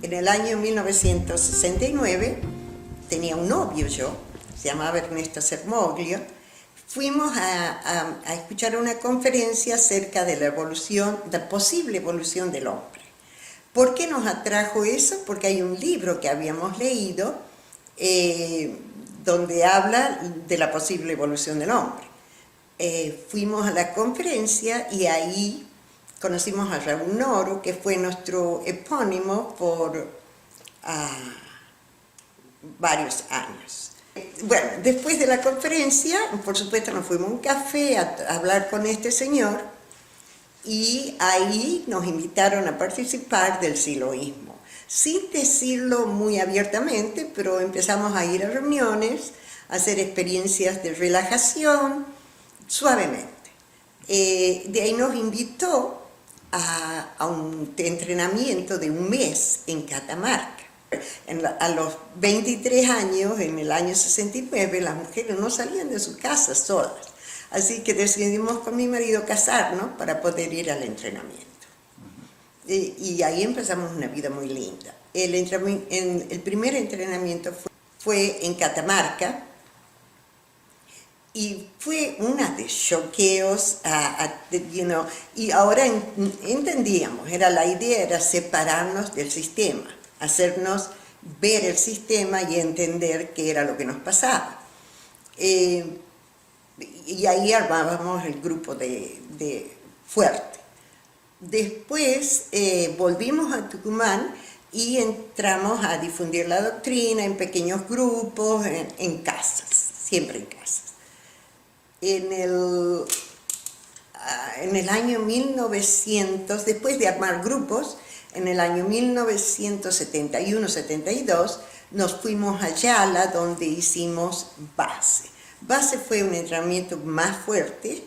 En el año 1969 tenía un novio yo, se llamaba Ernesto Sermoglio. Fuimos a escuchar una conferencia acerca de la evolución, la posible evolución del hombre. ¿Por qué nos atrajo eso? Porque hay un libro que habíamos leído donde habla de la posible evolución del hombre. Fuimos a la conferencia y ahí conocimos a Raúl Noro, que fue nuestro epónimo por varios años. Bueno, después de la conferencia, por supuesto, nos fuimos a un café a hablar con este señor y ahí nos invitaron a participar del siloísmo. Sin decirlo muy abiertamente, pero empezamos a ir a reuniones, a hacer experiencias de relajación, suavemente. De ahí nos invitó a un entrenamiento de un mes en Catamarca. A los 23 años, en el año 69, las mujeres no salían de su casa solas. Así que decidimos con mi marido casarnos para poder ir al entrenamiento. Y ahí empezamos una vida muy linda. El primer entrenamiento fue en Catamarca y fue una de choqueos, y ahora entendíamos, la idea era separarnos del sistema, hacernos ver el sistema y entender qué era lo que nos pasaba. Y ahí armábamos el grupo de fuerte. Después volvimos a Tucumán y entramos a difundir la doctrina en pequeños grupos, en casas, siempre en casas. En el año 1900, después de armar grupos, en el año 1971-72, nos fuimos a Yala, donde hicimos base. Base fue un entrenamiento más fuerte,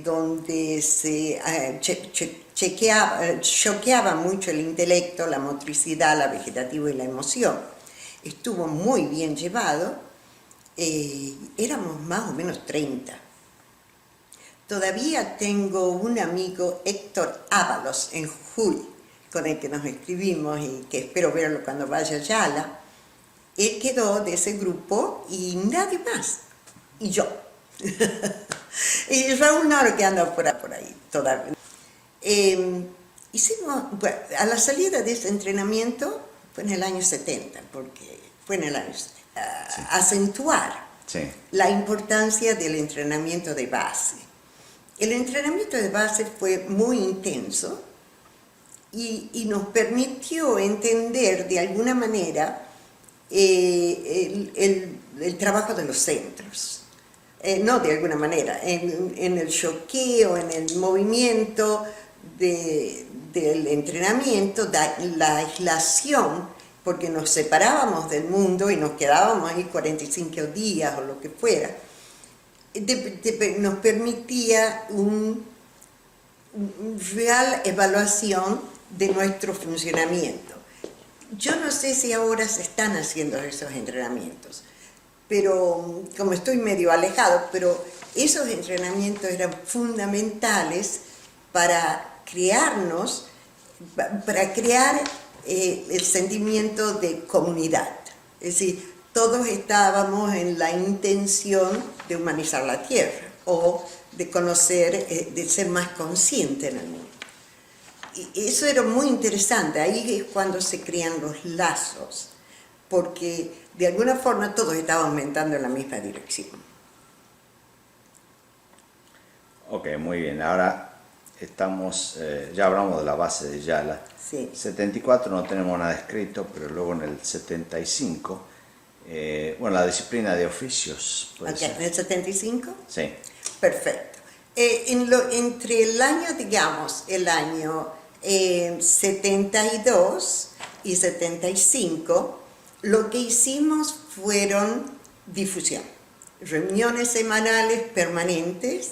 donde se choqueaba mucho el intelecto, la motricidad, la vegetativa y la emoción. Estuvo muy bien llevado. Éramos más o menos 30. Todavía tengo un amigo, Héctor Ábalos, en Jujuy, con el que nos escribimos y que espero verlo cuando vaya a Yala. Él quedó de ese grupo y nadie más, y yo. Y Raúl Noro, que anda por ahí todavía. Bueno, a la salida de ese entrenamiento fue en el año 70, porque fue en el año 70. Sí. Acentuar la importancia del entrenamiento de base. El entrenamiento de base fue muy intenso y nos permitió entender de alguna manera el trabajo de los centros. No de alguna manera, en el choqueo, en el movimiento del entrenamiento, la aislación, porque nos separábamos del mundo y nos quedábamos ahí 45 días o lo que fuera, nos permitía una real evaluación de nuestro funcionamiento. Yo no sé si ahora se están haciendo esos entrenamientos, pero como estoy medio alejado, pero esos entrenamientos eran fundamentales para crear el sentimiento de comunidad. Es decir, todos estábamos en la intención de humanizar la Tierra o de conocer, de ser más consciente en el mundo. Y eso era muy interesante, ahí es cuando se crean los lazos, porque de alguna forma todos estaban aumentando en la misma dirección. Ok, muy bien. Ahora estamos, ya hablamos de la base de Yala. Sí. 74 no tenemos nada escrito, pero luego en el 75, bueno, la disciplina de oficios. Okay. ¿En el 75? Sí. Perfecto. Entre el año, digamos, el año 72 y 75, lo que hicimos fueron difusión, reuniones semanales permanentes,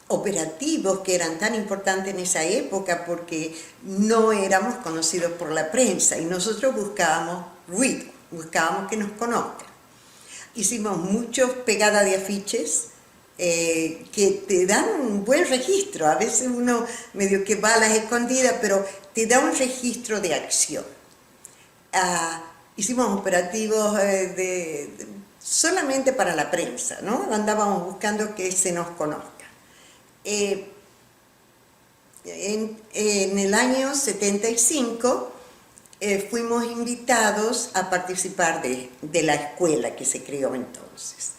operativos que eran tan importantes en esa época porque no éramos conocidos por la prensa y nosotros buscábamos ruido, buscábamos que nos conozcan. Hicimos muchos pegadas de afiches, que te dan un buen registro. A veces uno medio que va a las escondidas, pero te da un registro de acción. Hicimos operativos solamente para la prensa, ¿no? Andábamos buscando que se nos conozca. En el año 75 fuimos invitados a participar de la escuela que se creó entonces.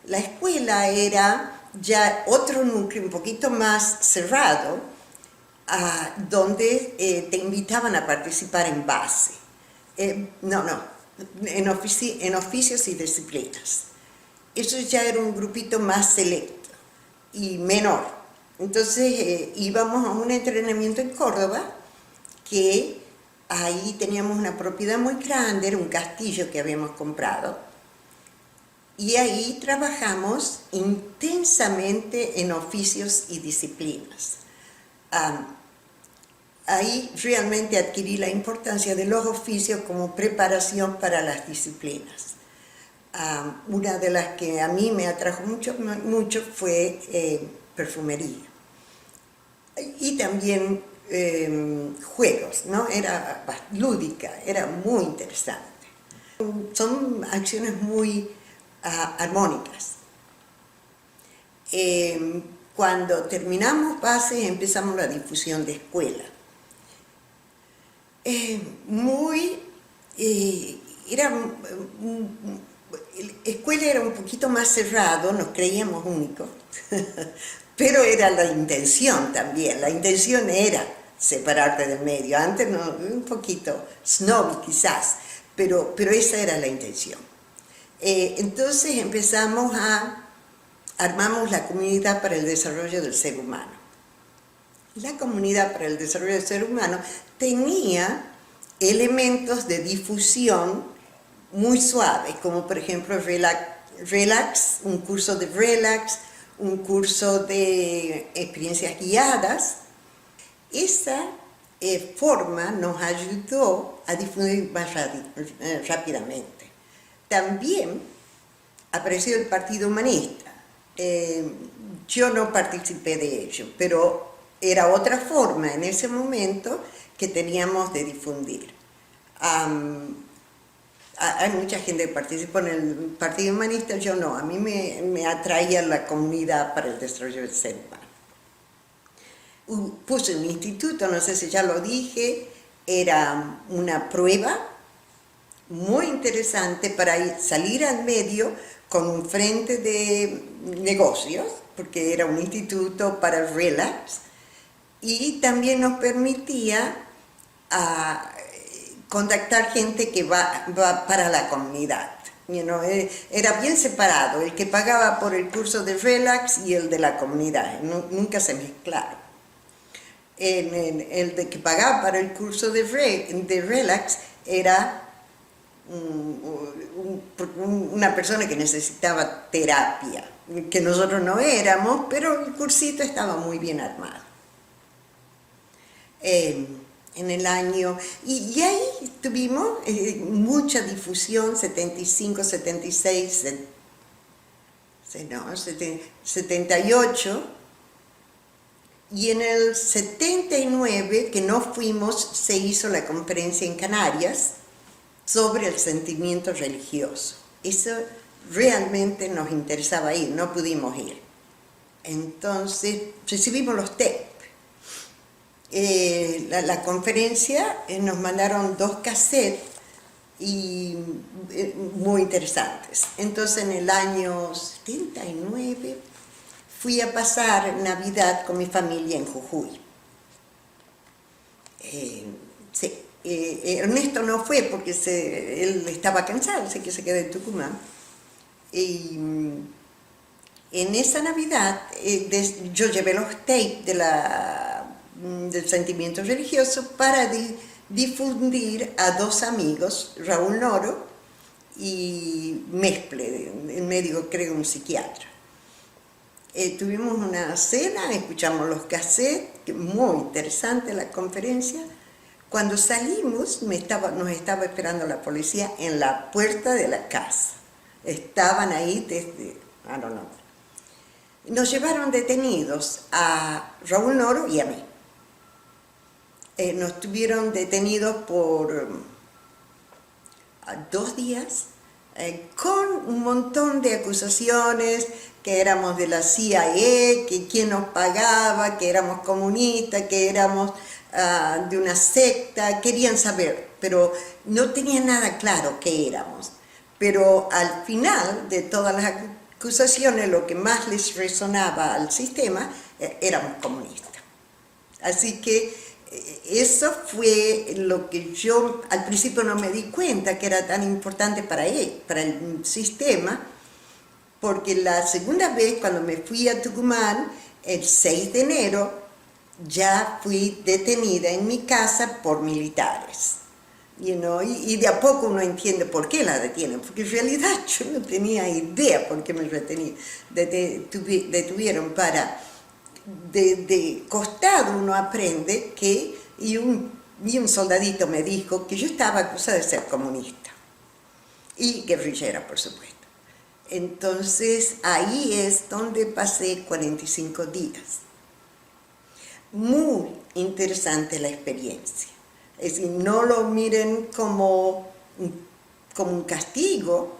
La escuela era ya otro núcleo un poquito más cerrado, donde te invitaban a participar en base. En oficios y disciplinas. Eso ya era un grupito más selecto y menor. Entonces íbamos a un entrenamiento en Córdoba, que ahí teníamos una propiedad muy grande, era un castillo que habíamos comprado, y ahí trabajamos intensamente en oficios y disciplinas. Ahí realmente adquirí la importancia de los oficios como preparación para las disciplinas. Una de las que a mí me atrajo mucho fue perfumería. Y también juegos, ¿no? Era lúdica, era muy interesante. Son acciones muy armónicas. Cuando terminamos bases empezamos la difusión de escuela. Escuela era un poquito más cerrado, nos creíamos únicos, pero era la intención también. La intención era separarte del medio. Antes un poquito snob quizás, pero esa era la intención. Entonces armamos la Comunidad para el Desarrollo del Ser Humano. La Comunidad para el Desarrollo del Ser Humano tenía elementos de difusión muy suaves, como por ejemplo Relax, un curso de Relax, un curso de experiencias guiadas. Esa forma nos ayudó a difundir más rápidamente. También apareció el Partido Humanista. Yo no participé de ello, pero era otra forma en ese momento que teníamos de difundir. Hay mucha gente que participó en el Partido Humanista, yo no. A mí me atraía la Comunidad para el Desarrollo del Ser Humano. Puse un instituto, no sé si ya lo dije, era una prueba muy interesante para salir al medio con un frente de negocios, porque era un instituto para Relax, y también nos permitía contactar gente que va para la comunidad. Era bien separado, el que pagaba por el curso de Relax y el de la comunidad, nunca se mezclaron. El de que pagaba para el curso de Relax era una persona que necesitaba terapia, que nosotros no éramos, pero el cursito estaba muy bien armado. En el año, y ahí tuvimos mucha difusión, 75, 76, 78, y en el 79, que no fuimos, se hizo la conferencia en Canarias sobre el sentimiento religioso. Eso realmente nos interesaba ir, no pudimos ir. Entonces recibimos los TEP. La conferencia nos mandaron 2 cassettes muy interesantes. Entonces en el año 79 fui a pasar Navidad con mi familia en Jujuy. Ernesto no fue porque él estaba cansado, así que se quedó en Tucumán. Y en esa Navidad yo llevé los tapes del sentimiento religioso para difundir a 2 amigos, Raúl Noro y Mesple, el médico, creo, un psiquiatra. Tuvimos una cena, escuchamos los cassettes, muy interesante la conferencia. Cuando salimos nos estaba esperando la policía en la puerta de la casa. Estaban ahí desde, nos llevaron detenidos a Raúl Noro y a mí. Nos tuvieron detenidos por 2 días, con un montón de acusaciones, que éramos de la CIA, que quién nos pagaba, que éramos comunistas, que éramos de una secta. Querían saber, pero no tenían nada claro qué éramos. Pero al final de todas las acusaciones, lo que más les resonaba al sistema, éramos comunistas. Así que eso fue lo que yo al principio no me di cuenta que era tan importante para el sistema, porque la segunda vez cuando me fui a Tucumán, el 6 de enero, ya fui detenida en mi casa por militares. Y de a poco uno entiende por qué la detienen, porque en realidad yo no tenía idea por qué me detuvieron. De costado uno aprende que, y un soldadito me dijo que yo estaba acusada de ser comunista y guerrillera, por supuesto. Entonces ahí es donde pasé 45 días. Muy interesante la experiencia. Es decir, no lo miren como un castigo,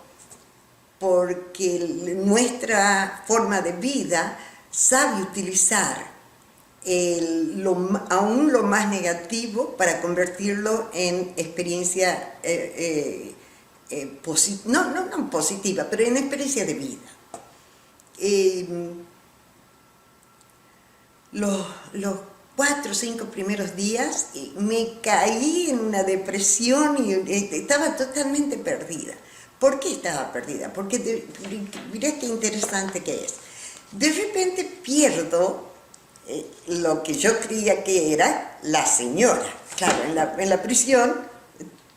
porque nuestra forma de vida sabe utilizar aún lo más negativo para convertirlo en experiencia no positiva, pero en experiencia de vida. Los 4 o 5 primeros días me caí en una depresión y estaba totalmente perdida. ¿Por qué estaba perdida? Porque mirá qué interesante que es. De repente pierdo lo que yo creía que era la señora. Claro, en la prisión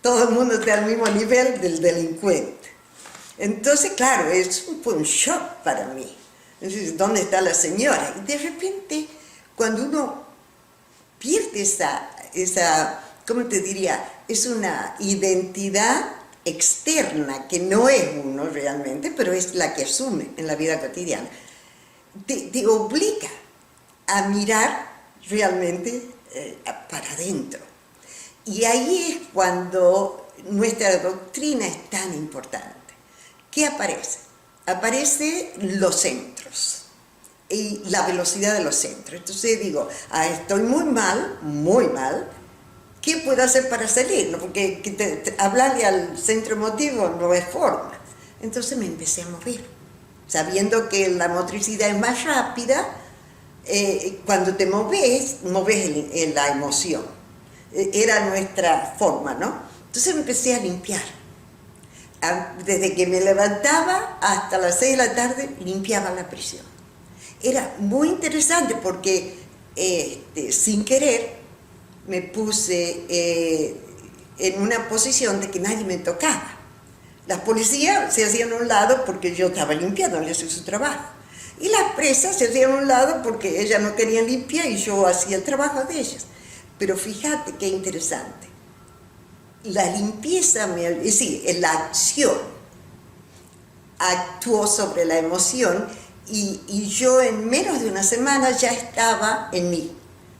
todo el mundo está al mismo nivel del delincuente. Entonces, claro, fue un shock para mí. Entonces, ¿dónde está la señora? Y de repente, cuando uno pierde esa, ¿cómo te diría? Es una identidad externa que no es uno realmente, pero es la que asume en la vida cotidiana. Te obliga a mirar realmente para adentro. Y ahí es cuando nuestra doctrina es tan importante. ¿Qué aparece? Aparecen los centros y la velocidad de los centros. Entonces digo, estoy muy mal, ¿qué puedo hacer para salir? ¿No? Porque hablarle al centro emotivo no es forma. Entonces me empecé a mover, sabiendo que la motricidad es más rápida. Cuando te moves la emoción. Era nuestra forma, ¿no? Entonces empecé a limpiar. Desde que me levantaba hasta las 6 de la tarde, limpiaba la prisión. Era muy interesante porque sin querer me puse en una posición de que nadie me tocaba. Las policías se hacían a un lado porque yo estaba limpiando, le hacía su trabajo. Y las presas se hacían a un lado porque ellas no querían limpiar y yo hacía el trabajo de ellas. Pero fíjate qué interesante. La limpieza, la acción actuó sobre la emoción y yo en menos de una semana ya estaba en mí.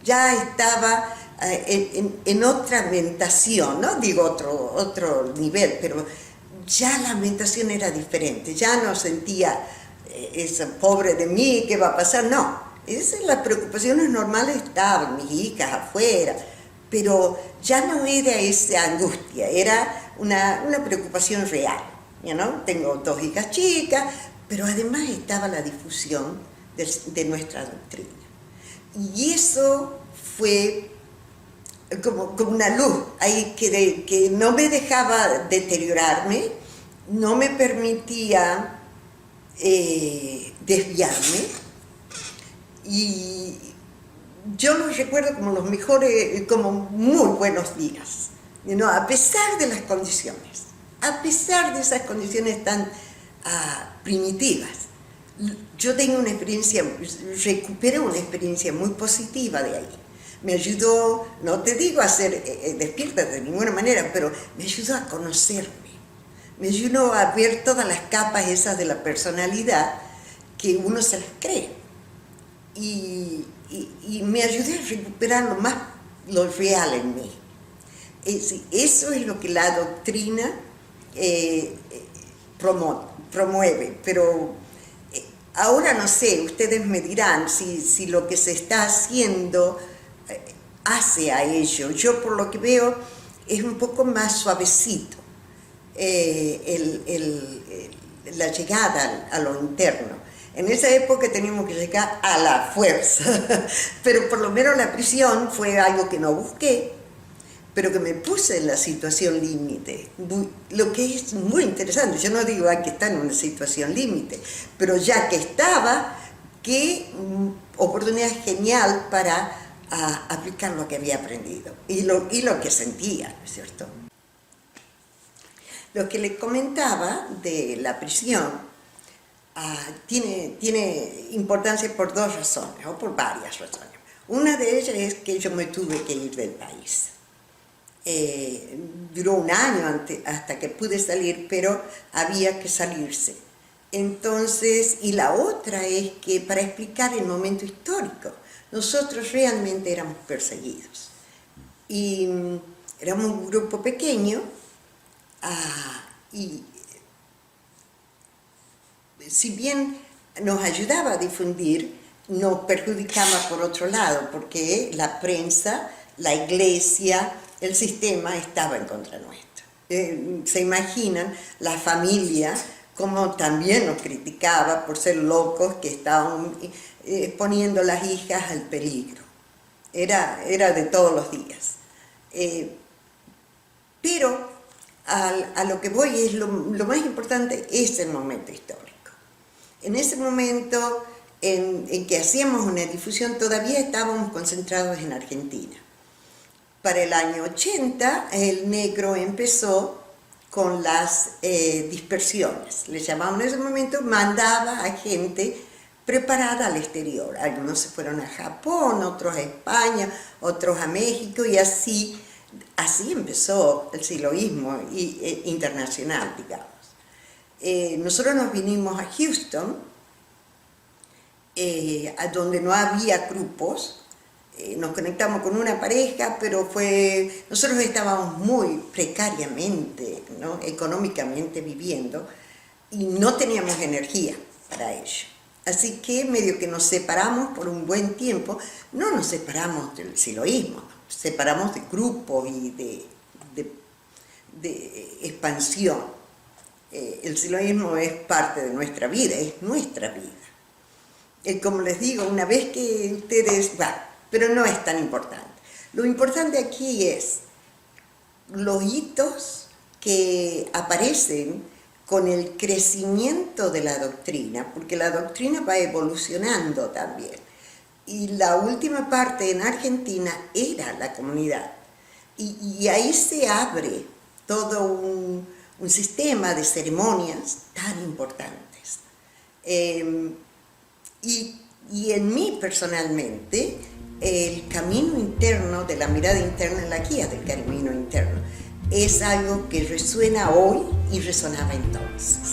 Ya estaba en otra mentación, no digo otro nivel, pero ya la mentación era diferente. Ya no sentía esa pobre de mí, ¿qué va a pasar? No. Las preocupaciones normales estaban, mis hijas afuera, pero ya no era esa angustia, era una preocupación real, ¿no? Tengo 2 hijas chicas, pero además estaba la difusión de nuestra doctrina. Y eso fue como una luz ahí que no me dejaba deteriorarme, no me permitía desviarme. Y yo los recuerdo como los mejores, como muy buenos días, a pesar de las condiciones, a pesar de esas condiciones tan primitivas. Yo tengo recuperé una experiencia muy positiva de ahí. Me ayudó, no te digo a ser despierta de ninguna manera, pero me ayudó a conocerme, me ayudó a ver todas las capas esas de la personalidad que uno se las cree. y me ayudé a recuperar lo real en mí. Eso es lo que la doctrina promueve, pero ahora no sé, ustedes me dirán si lo que se está haciendo hace a ello. Yo por lo que veo es un poco más suavecito la llegada a lo interno. En esa época teníamos que llegar a la fuerza, pero por lo menos la prisión fue algo que no busqué, pero que me puse en la situación límite, lo que es muy interesante. Yo no digo que está en una situación límite, pero ya que estaba, qué oportunidad genial para aplicar lo que había aprendido y lo que sentía, ¿no es cierto? Lo que les comentaba de la prisión tiene importancia por dos razones, o por varias razones. Una de ellas es que yo me tuve que ir del país. Duró un año hasta que pude salir, pero había que salirse. Entonces, y la otra es que para explicar el momento histórico, nosotros realmente éramos perseguidos. Y éramos un grupo pequeño, y si bien nos ayudaba a difundir, nos perjudicaba por otro lado, porque la prensa, la iglesia, el sistema estaba en contra nuestro. Se imaginan la familia como también nos criticaba por ser locos que estaban poniendo a las hijas al peligro. Era de todos los días. Pero a lo que voy es lo más importante es el momento histórico. En ese momento en que hacíamos una difusión todavía estábamos concentrados en Argentina. Para el año 80 el negro empezó con las dispersiones. Le llamaban en ese momento, mandaba a gente preparada al exterior. Algunos se fueron a Japón, otros a España, otros a México y así empezó el siloísmo internacional, digamos. Nosotros nos vinimos a Houston, a donde no había grupos. Nos conectamos con una pareja, pero nosotros estábamos muy precariamente, ¿no?, económicamente viviendo y no teníamos energía para ello. Así que medio que nos separamos por un buen tiempo. No nos separamos del siloísmo, nos separamos de grupos y de expansión. El siloísmo es parte de nuestra vida, es nuestra vida. Como les digo, una vez que ustedes... pero no es tan importante. Lo importante aquí es los hitos que aparecen con el crecimiento de la doctrina, porque la doctrina va evolucionando también. Y la última parte en Argentina era la comunidad. Y ahí se abre todo un sistema de ceremonias tan importantes. Y en mí personalmente, el camino interno de la mirada interna, la guía del camino interno, es algo que resuena hoy y resonaba entonces.